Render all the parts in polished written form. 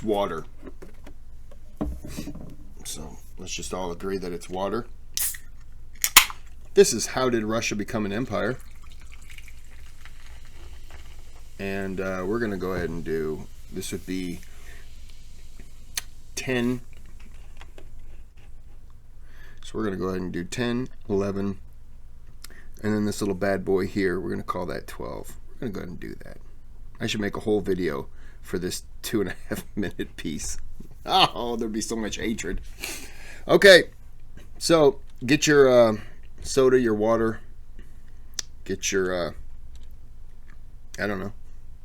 it's water. So let's just all agree that it's water. This is How Did Russia Become an Empire? And we're going to go ahead and do, this would be 10. So we're going to go ahead and do 10, 11, and then this little bad boy here, we're going to call that 12. We're going to go ahead and do that. I should make a whole video for this 2.5 minute piece. Oh, there'd be so much hatred. Okay, so get your soda, your water, get your, I don't know,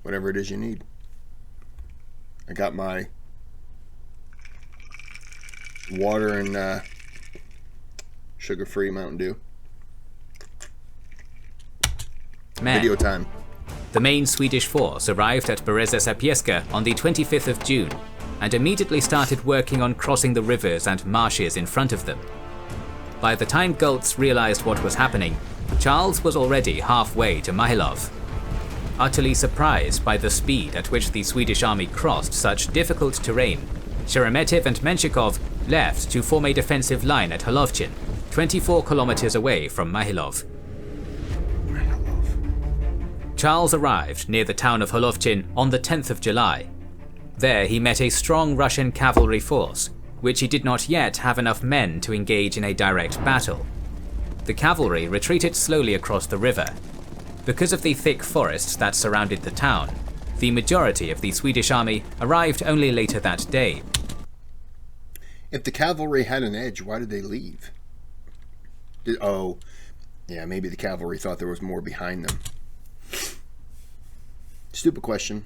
whatever it is you need. I got my water and sugar-free Mountain Dew. Video time. The main Swedish force arrived at Bereza Sapieska on the 25th of June and immediately started working on crossing the rivers and marshes in front of them. By the time Goltz realized what was happening, Charles was already halfway to Mahilov. Utterly surprised by the speed at which the Swedish army crossed such difficult terrain, Sheremetev and Menshikov left to form a defensive line at Holovchin, 24 kilometers away from Mahilov. Charles arrived near the town of Holovchin on the 10th of July. There he met a strong Russian cavalry force, which he did not yet have enough men to engage in a direct battle. The cavalry retreated slowly across the river. Because of the thick forests that surrounded the town, the majority of the Swedish army arrived only later that day. If the cavalry had an edge, why did they leave? Oh, yeah, maybe the cavalry thought there was more behind them. Stupid question.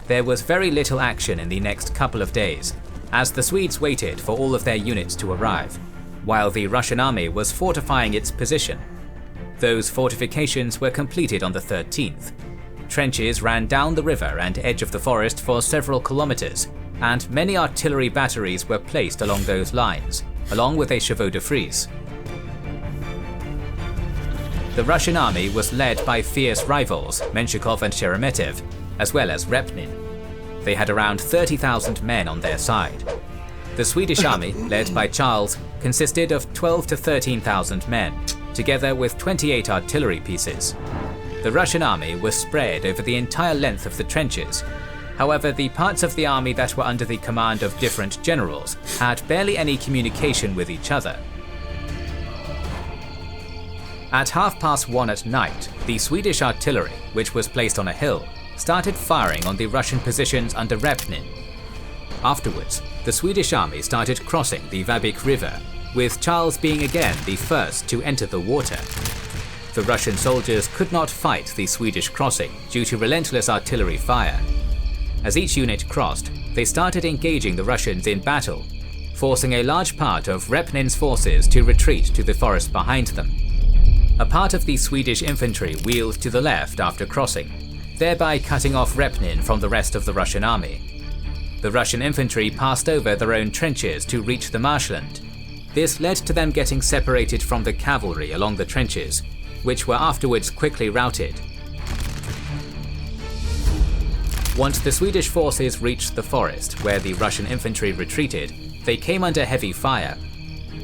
There was very little action in the next couple of days, as the Swedes waited for all of their units to arrive, while the Russian army was fortifying its position. Those fortifications were completed on the 13th. Trenches ran down the river and edge of the forest for several kilometers, and many artillery batteries were placed along those lines, along with a chevaux de frise. The Russian army was led by fierce rivals Menshikov and Sheremetev, as well as Repnin. They had around 30,000 men on their side. The Swedish army, led by Charles, consisted of 12 to 13,000 men, together with 28 artillery pieces. The Russian army was spread over the entire length of the trenches. However, the parts of the army that were under the command of different generals had barely any communication with each other. At 1:30 at night, the Swedish artillery, which was placed on a hill, started firing on the Russian positions under Repnin. Afterwards, the Swedish army started crossing the Vabik River, with Charles being again the first to enter the water. The Russian soldiers could not fight the Swedish crossing due to relentless artillery fire. As each unit crossed, they started engaging the Russians in battle, forcing a large part of Repnin's forces to retreat to the forest behind them. A part of the Swedish infantry wheeled to the left after crossing, thereby cutting off Repnin from the rest of the Russian army. The Russian infantry passed over their own trenches to reach the marshland. This led to them getting separated from the cavalry along the trenches, which were afterwards quickly routed. Once the Swedish forces reached the forest where the Russian infantry retreated, they came under heavy fire.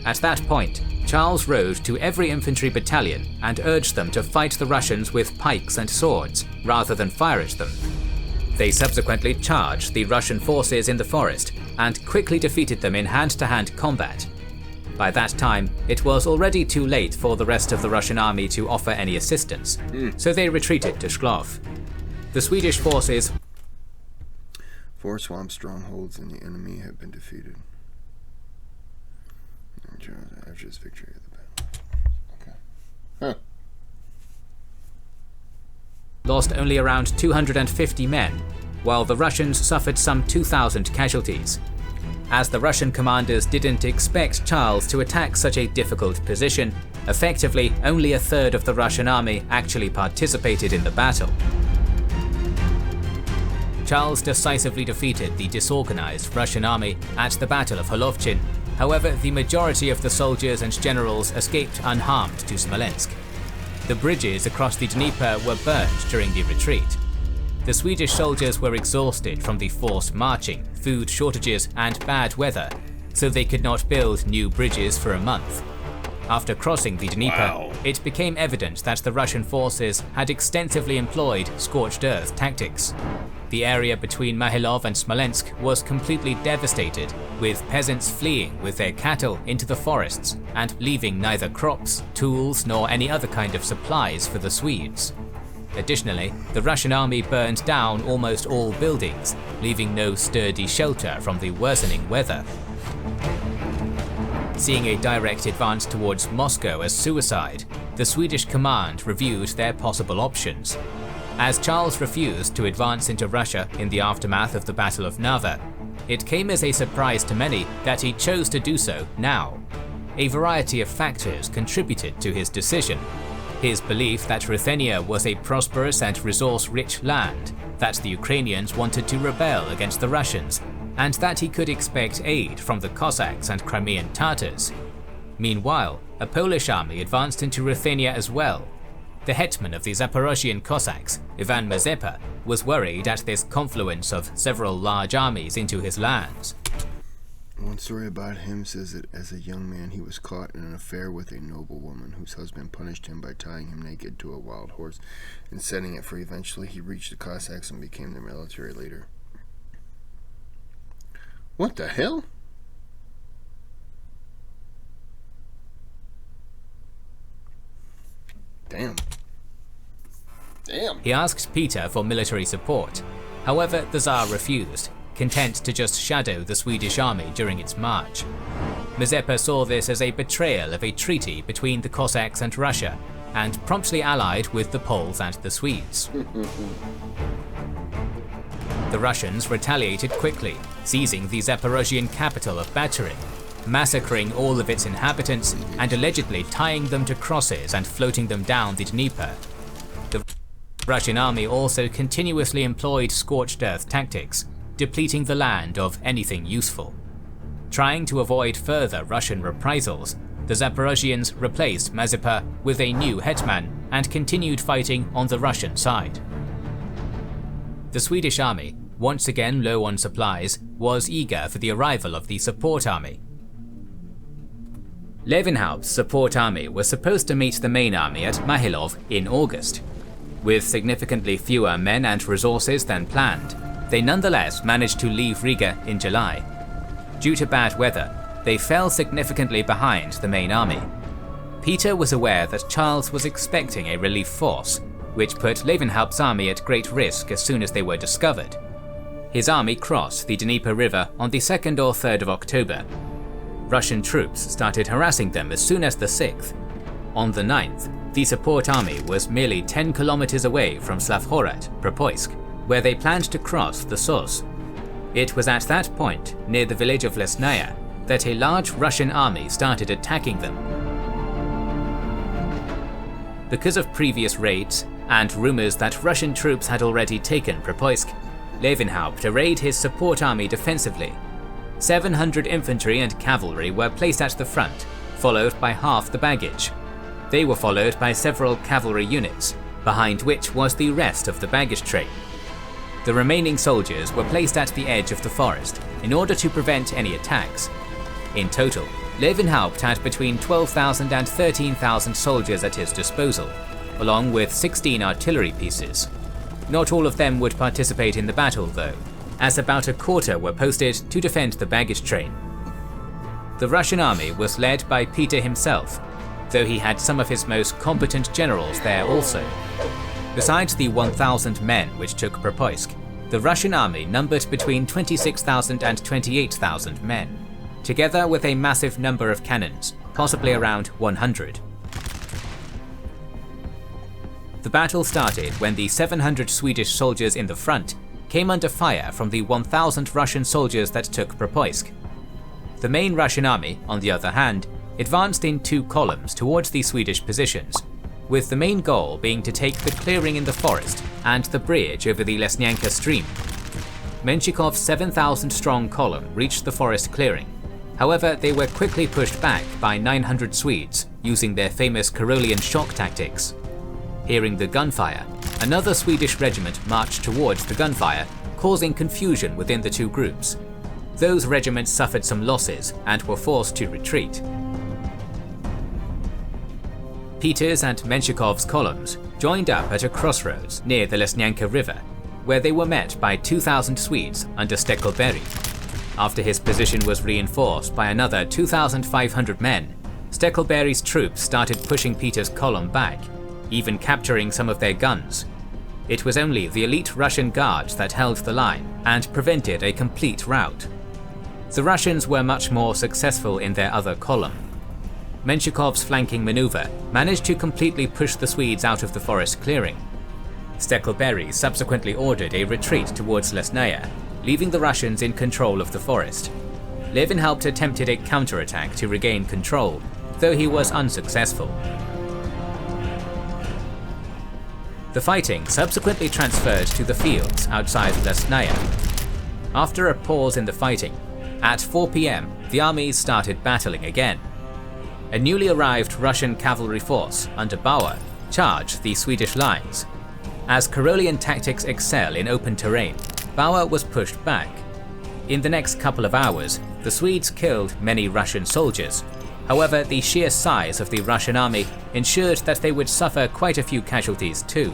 At that point, Charles rode to every infantry battalion and urged them to fight the Russians with pikes and swords, rather than fire at them. They subsequently charged the Russian forces in the forest and quickly defeated them in hand-to-hand combat. By that time, it was already too late for the rest of the Russian army to offer any assistance, so they retreated to Shklov. The Swedish forces... 4 swamp strongholds in the enemy have been defeated. After his victory at the battle. Okay. Huh. Lost only around 250 men, while the Russians suffered some 2,000 casualties. As the Russian commanders didn't expect Charles to attack such a difficult position, effectively only a third of the Russian army actually participated in the battle. Charles decisively defeated the disorganized Russian army at the Battle of Holovchin. However, the majority of the soldiers and generals escaped unharmed to Smolensk. The bridges across the Dnieper were burned during the retreat. The Swedish soldiers were exhausted from the forced marching, food shortages, and bad weather, so they could not build new bridges for a month. After crossing the Dnieper, it became evident that the Russian forces had extensively employed scorched earth tactics. The area between Mahilov and Smolensk was completely devastated, with peasants fleeing with their cattle into the forests and leaving neither crops, tools, nor any other kind of supplies for the Swedes. Additionally, the Russian army burned down almost all buildings, leaving no sturdy shelter from the worsening weather. Seeing a direct advance towards Moscow as suicide, the Swedish command reviewed their possible options. As Charles refused to advance into Russia in the aftermath of the Battle of Narva, it came as a surprise to many that he chose to do so now. A variety of factors contributed to his decision. His belief that Ruthenia was a prosperous and resource-rich land, that the Ukrainians wanted to rebel against the Russians, and that he could expect aid from the Cossacks and Crimean Tatars. Meanwhile, a Polish army advanced into Ruthenia as well. The hetman of the Zaporozhian Cossacks, Ivan Mazepa, was worried at this confluence of several large armies into his lands. One story about him says that as a young man he was caught in an affair with a noblewoman whose husband punished him by tying him naked to a wild horse and setting it free. Eventually he reached the Cossacks and became their military leader. What the hell? Damn. He asked Peter for military support. However, the Tsar refused, content to just shadow the Swedish army during its march. Mazepa saw this as a betrayal of a treaty between the Cossacks and Russia, and promptly allied with the Poles and the Swedes. The Russians retaliated quickly, seizing the Zaporozhian capital of Batory, massacring all of its inhabitants and allegedly tying them to crosses and floating them down the Dnieper. The Russian army also continuously employed scorched earth tactics, depleting the land of anything useful. Trying to avoid further Russian reprisals, the Zaporozhians replaced Mazepa with a new hetman and continued fighting on the Russian side. The Swedish army, once again low on supplies, was eager for the arrival of the support army. Lewenhaupt's support army was supposed to meet the main army at Mahilov in August. With significantly fewer men and resources than planned, they nonetheless managed to leave Riga in July. Due to bad weather, they fell significantly behind the main army. Peter was aware that Charles was expecting a relief force, which put Lewenhaupt's army at great risk as soon as they were discovered. His army crossed the Dnieper River on the 2nd or 3rd of October. Russian troops started harassing them as soon as the 6th. On the 9th, the support army was merely 10 kilometers away from Slavhorat, Propoysk, where they planned to cross the Sos. It was at that point, near the village of Lesnaya, that a large Russian army started attacking them. Because of previous raids and rumors that Russian troops had already taken Propoysk, Lewenhaupt arrayed his support army defensively. 700 infantry and cavalry were placed at the front, followed by half the baggage. They were followed by several cavalry units, behind which was the rest of the baggage train. The remaining soldiers were placed at the edge of the forest in order to prevent any attacks. In total, Lewenhaupt had between 12,000 and 13,000 soldiers at his disposal, along with 16 artillery pieces. Not all of them would participate in the battle though, as about a quarter were posted to defend the baggage train. The Russian army was led by Peter himself, though he had some of his most competent generals there also. Besides the 1,000 men which took Propoysk, the Russian army numbered between 26,000 and 28,000 men, together with a massive number of cannons, possibly around 100. The battle started when the 700 Swedish soldiers in the front came under fire from the 1,000 Russian soldiers that took Propoysk. The main Russian army, on the other hand, advanced in 2 columns towards the Swedish positions, with the main goal being to take the clearing in the forest and the bridge over the Lesnyanka stream. Menshikhov's 7,000-strong column reached the forest clearing. However, they were quickly pushed back by 900 Swedes using their famous Karolian shock tactics. Hearing the gunfire, another Swedish regiment marched towards the gunfire, causing confusion within the two groups. Those regiments suffered some losses and were forced to retreat. Peter's and Menshikoff's columns joined up at a crossroads near the Lesnyanka River, where they were met by 2,000 Swedes under Steckelberg. After his position was reinforced by another 2,500 men, Steckelberg's troops started pushing Peter's column back, even capturing some of their guns. It was only the elite Russian guards that held the line and prevented a complete rout. The Russians were much more successful in their other column. Menshikov's flanking maneuver managed to completely push the Swedes out of the forest clearing. Steckelberg subsequently ordered a retreat towards Lesnaya, leaving the Russians in control of the forest. Lewenhaupt attempted a counterattack to regain control, though he was unsuccessful. The fighting subsequently transferred to the fields outside Lesnaya. After a pause in the fighting, at 4 p.m. the armies started battling again. A newly arrived Russian cavalry force under Bauer charged the Swedish lines. As Karelian tactics excel in open terrain, Bauer was pushed back. In the next couple of hours, the Swedes killed many Russian soldiers. However, the sheer size of the Russian army ensured that they would suffer quite a few casualties too.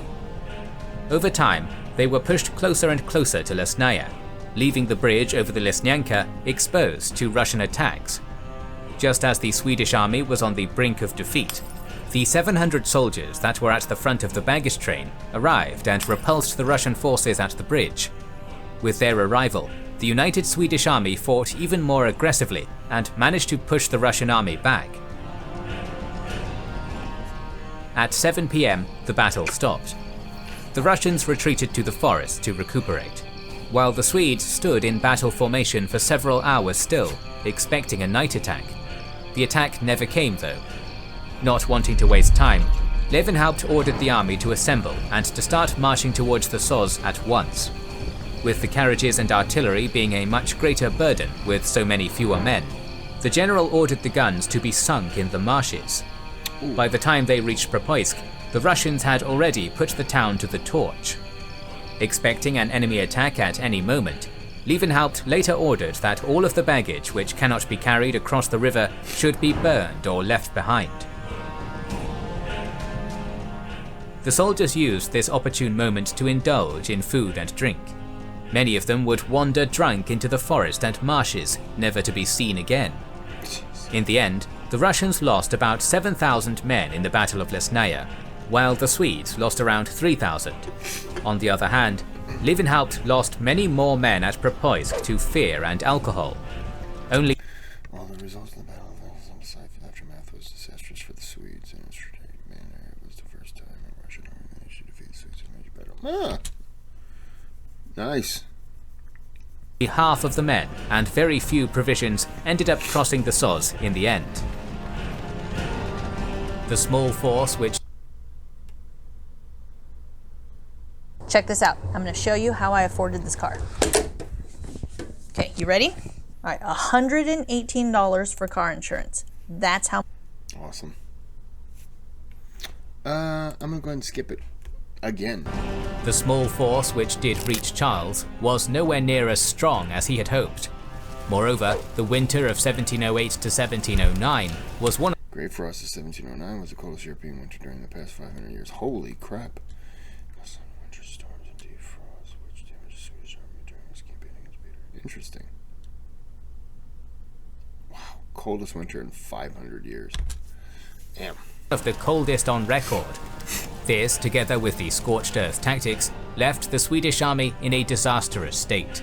Over time, they were pushed closer and closer to Lesnaya, leaving the bridge over the Lesnyanka exposed to Russian attacks. Just as the Swedish army was on the brink of defeat, the 700 soldiers that were at the front of the baggage train arrived and repulsed the Russian forces at the bridge. With their arrival, the united Swedish army fought even more aggressively and managed to push the Russian army back. At 7 p.m, the battle stopped. The Russians retreated to the forest to recuperate, while the Swedes stood in battle formation for several hours still, expecting a night attack. The attack never came though. Not wanting to waste time, Lewenhaupt ordered the army to assemble and to start marching towards the Soz at once. With the carriages and artillery being a much greater burden with so many fewer men, the general ordered the guns to be sunk in the marshes. By the time they reached Propoysk, the Russians had already put the town to the torch. Expecting an enemy attack at any moment, Lewenhaupt later ordered that all of the baggage which cannot be carried across the river should be burned or left behind. The soldiers used this opportune moment to indulge in food and drink. Many of them would wander drunk into the forest and marshes, never to be seen again. In the end, the Russians lost about 7,000 men in the Battle of Lesnaya, while the Swedes lost around 3,000. On the other hand, Lewenhaupt lost many more men at Propoysk to fear and alcohol. Only While the results of the battle of the aftermath was disastrous for the Swedes in a strategic manner, it was the first time a Russian army managed to defeat the Swedes in a major battle. Nice. half of the men and very few provisions ended up crossing the Soz in the end. The small force which Check this out. I'm going to show you how I afforded this car. Okay, you ready? All right, $118 for car insurance. That's how. Awesome. I'm going to go ahead and skip it again. The small force which did reach Charles was nowhere near as strong as he had hoped. Moreover, the winter of 1708 to 1709 was one. Great Frost of 1709 was the coldest European winter during the past 500 years. Holy crap. Winter storms and deep frost, which damaged the Swedish army during this campaign against Peter. Interesting. Wow. Coldest winter in 500 years. Damn. Of the coldest on record. This, together with the scorched earth tactics, left the Swedish army in a disastrous state.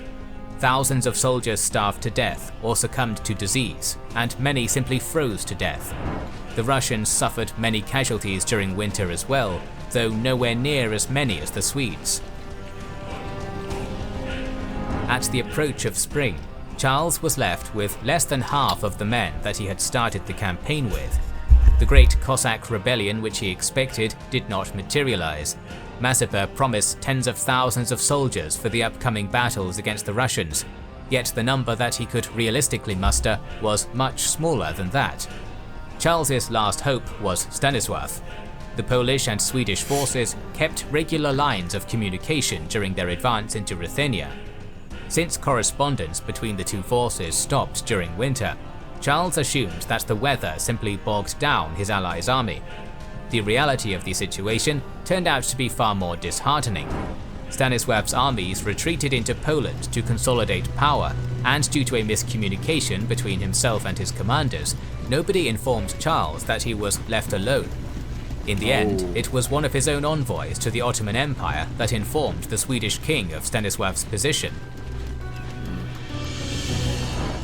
Thousands of soldiers starved to death or succumbed to disease, and many simply froze to death. The Russians suffered many casualties during winter as well, though nowhere near as many as the Swedes. At the approach of spring, Charles was left with less than half of the men that he had started the campaign with. The great Cossack rebellion which he expected did not materialize. Mazeppa promised tens of thousands of soldiers for the upcoming battles against the Russians, yet the number that he could realistically muster was much smaller than that. Charles's last hope was Stanisław. The Polish and Swedish forces kept regular lines of communication during their advance into Ruthenia. Since correspondence between the two forces stopped during winter, Charles assumed that the weather simply bogged down his allies' army. The reality of the situation turned out to be far more disheartening. Stanisław's armies retreated into Poland to consolidate power, and due to a miscommunication between himself and his commanders, nobody informed Charles that he was left alone. In the end, it was one of his own envoys to the Ottoman Empire that informed the Swedish king of Stanisław's position.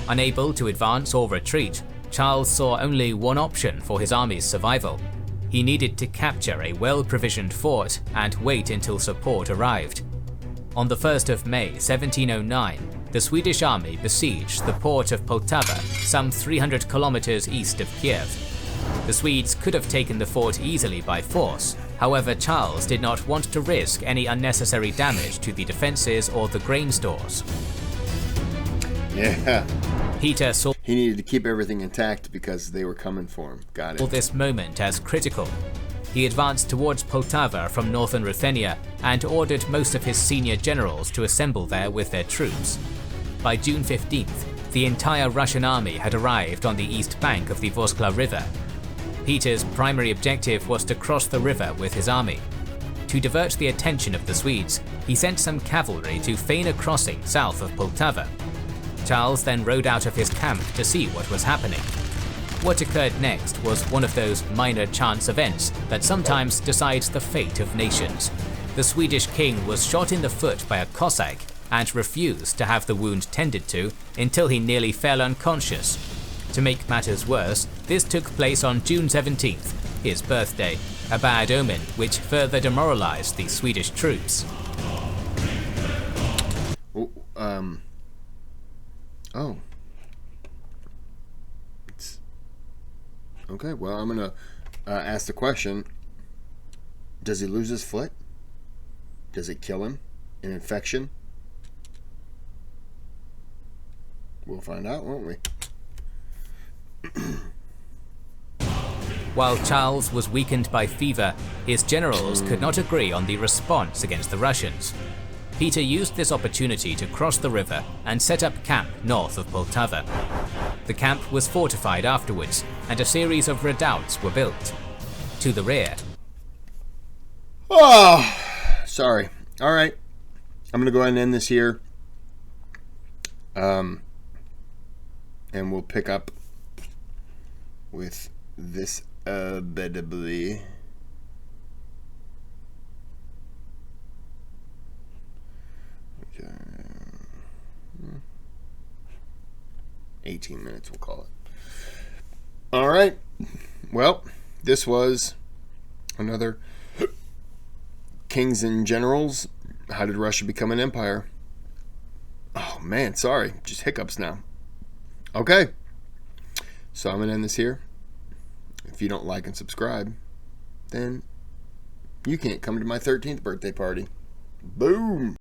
Unable to advance or retreat, Charles saw only one option for his army's survival. He needed to capture a well-provisioned fort and wait until support arrived. On the 1st of May 1709, the Swedish army besieged the port of Poltava, some 300 kilometers east of Kiev. The Swedes could have taken the fort easily by force, however Charles did not want to risk any unnecessary damage to the defences or the grain stores. Yeah. Peter saw He needed to keep everything intact because they were coming for him. Got it. this moment as critical. He advanced towards Poltava from northern Ruthenia and ordered most of his senior generals to assemble there with their troops. By June 15th, the entire Russian army had arrived on the east bank of the Vorskla River. Peter's primary objective was to cross the river with his army. To divert the attention of the Swedes, he sent some cavalry to feign a crossing south of Poltava. Charles then rode out of his camp to see what was happening. What occurred next was one of those minor chance events that sometimes decides the fate of nations. The Swedish king was shot in the foot by a Cossack and refused to have the wound tended to until he nearly fell unconscious. To make matters worse, this took place on June 17th, his birthday, a bad omen which further demoralized the Swedish troops. Oh. Okay, well, I'm going to ask the question. Does he lose his foot? Does it kill him? An infection? We'll find out, won't we? While Charles was weakened by fever, his generals could not agree on the response against the Russians. Peter used this opportunity to cross the river and set up camp north of Poltava. The camp was fortified afterwards, and a series of redoubts were built. To the rear. Oh, sorry. All right. I'm going to go ahead and end this here. And we'll pick up with this bedably. Okay. 18 minutes, we'll call it. All right. Well, this was another Kings and Generals. How did Russia become an empire? Oh, man, sorry. Just hiccups now. Okay. So I'm going to end this here. If you don't like and subscribe, then you can't come to my 13th birthday party. Boom.